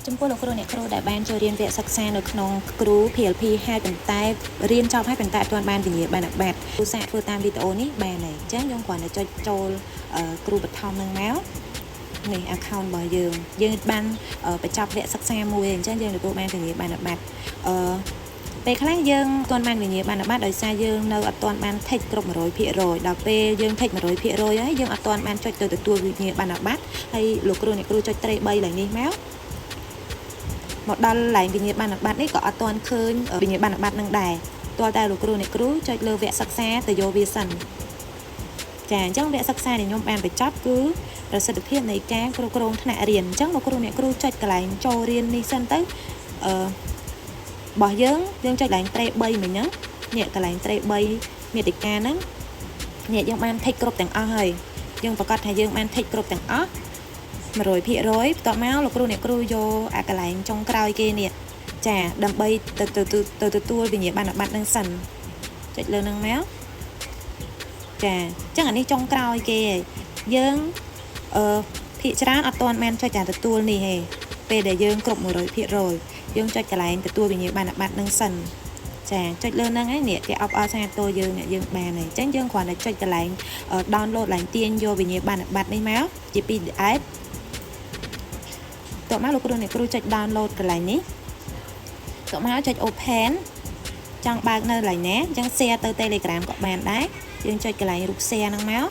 ចំពោះលោកគ្រូអ្នកគ្រូដែលបានចូលរៀនវគ្គសិក្សានៅក្នុងគ្រូ PLP ហើយប៉ុន្តែរៀនចប់ហើយប៉ុន្តែអត់ទាន់បានវិញ្ញាបនបត្រគ្រូសាកធ្វើតាមវីដេអូនេះបានហើយអញ្ចឹងយើងគ្រាន់តែចុចចូលគ្រូបឋមនឹងមកនេះ account របស់យើងបានបញ្ចប់វគ្គសិក្សាមួយអញ្ចឹងយើងទទួលបានវិញ្ញាបនបត្រពេលខ្លះយើងអត់ទាន់បានវិញ្ញាបនបត្រដោយសារយើងនៅអត់ទាន់បាន take គ្រប់ 100% ដល់ពេលយើង take 100% ហើយយើងអត់ទាន់បានចុចទៅទទួលវិញ្ញាបនបត្រហើយលោកគ្រូអ្នកគ្រូចុចត្រេ3ឡើងនេះមកដល់ឡើងវិញ្ញាបនបត្រនេះក៏អត់ទាន់ឃើញវិញ្ញាបនបត្រនឹងដែរទាល់តែលោកគ្រូអ្នកគ្រូចុចលើវគ្គសិក្សាទៅយកវាសិនចាអញ្ចឹងវគ្គសិក្សាដែលខ្ញុំបានបញ្ចប់គឺប្រសិទ្ធភាពនៃការគ្រប់គ្រងថ្នាក់រៀនអញ្ចឹងលោកគ្រូអ្នកគ្រូចុចកន្លែងចូលរៀននេះសិនទៅរបស់យើងចុចកន្លែងត្រេ3មិញហ្នឹងនេះកន្លែងត្រេ3មាតិកាហ្នឹងនេះយើងបាន take គ្រប់ទាំងអស់ហើយយើងប្រកាសថាយើងបាន take គ្រប់ទាំងអស់ 100% បន្ទាប់មកលោកគ្រូអ្នកគ្រូយកអាកន្លែងចុងក្រោយគេនេះចាដើម្បីទៅទទួលវិញ្ញាបនបត្រនឹងសិនចុចលើនឹងមកចាអញ្ចឹងអានេះចុងក្រោយគេយើងភាគច្រើនអត់ទាន់បានចុចអាទទួលនេះទេពេលដែលយើងគ្រប់ 100% យើងចុចកន្លែងទទួលវិញ្ញាបនបត្រនឹងសិនចាចុចលើហ្នឹងហើយនេះគេអបអរសាទរយើងយើងបានហើយអញ្ចឹងយើងគ្រាន់តែចុចកន្លែង download ឡើងទាញយកវិញ្ញាបនបត្រនេះមកជា PDF តោះមកលោកគ្រូអ្នកគ្រូចុច download កន្លែងនេះតោះមកចុច open ចង់បើកនៅកន្លែងណាអញ្ចឹង share ទៅ Telegram ក៏បានដែរយើងចុចកន្លែងរូប share ហ្នឹងមក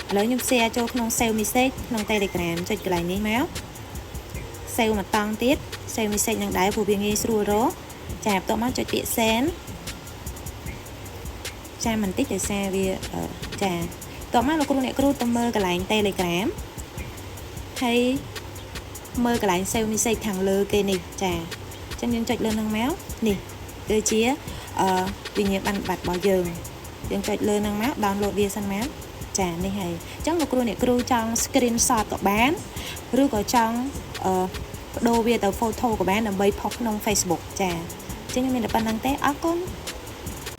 ឥឡូវខ្ញុំ share ចូលក្នុង save message ក្នុង Telegram ចុចកន្លែងនេះមក save មកតង់ទៀត save message នឹងដែរព្រោះវាងាយស្រួលរកចាបន្ទាប់មកចុចពាក្យ send ចាំបន្តិចដោយសារវាចាបន្ទាប់មកលោកគ្រូអ្នកគ្រូទៅមើលកន្លែង Telegram ហើយមើលកន្លែង save message ខាងលើគេនេះចាអញ្ចឹងយើងចុចលើនឹងមកនេះគឺជាវិញ្ញាបនបត្ររបស់យើងចុចលើនឹងមក download វាសិនមកចានេះហើយអញ្ចឹងលោកគ្រូអ្នកគ្រូចង់ screenshot ក៏បានឬក៏ចង់បដូរវាទៅ photo ក៏បានដើម្បីផុសក្នុង Facebook ចាអញ្ចឹងមានតែប៉ុណ្្នឹងទេអរគុណ